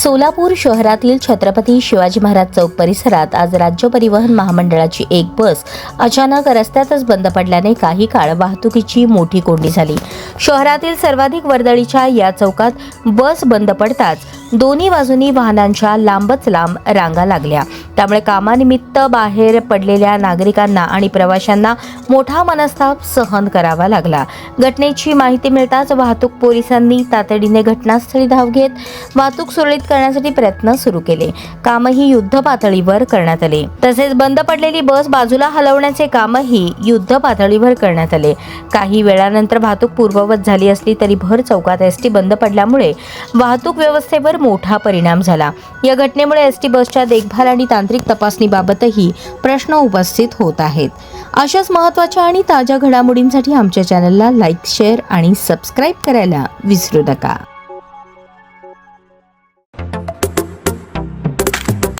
सोलापूर शहरातील छत्रपती शिवाजी महाराज चौक परिसरात आज राज्य परिवहन महामंडळाची एक बस अचानक रस्त्यातच बंद पडल्याने काही काळ वाहतुकीची मोठी कोंडी झाली। शहरातील सर्वाधिक वर्दळीच्या या चौकात बस बंद पडताच दोन्ही बाजूनी वाहनांच्या लांबच लांब रांगा लागल्या। त्यामुळे कामानिमित्त बाहेर पडलेल्या नागरिकांना आणि प्रवाशांना मोठा मनस्ताप सहन करावा लागला। घटनेची माहिती मिळताच वाहतूक पोलिसांनी तातडीने घटनास्थळी धाव घेत वाहतूक सुरळीत करण्यासाठी प्रयत्न सुरू केले। कामही युद्ध पातळीवर करण्यात आले। तसेच बंद पडलेली बस बाजूला हलवण्याचे कामही युद्ध पातळीवर करण्यात आले। काही वेळानंतर वाहतूक पूर्ववत झाली असली तरी भर चौकात एसटी बंद पडल्यामुळे वाहतूक व्यवस्थेवर मोठा परिणाम झाला। या घटनेमुळे एसटी बसच्या देखभाल आणि तांत्रिक तपासणीबाबतही प्रश्न उपस्थित होत आहेत। अशाच महत्त्वाच्या आणि ताज्या घडामोडींसाठी आमच्या चॅनलला लाईक, शेअर आणि सबस्क्राईब करायला विसरू नका।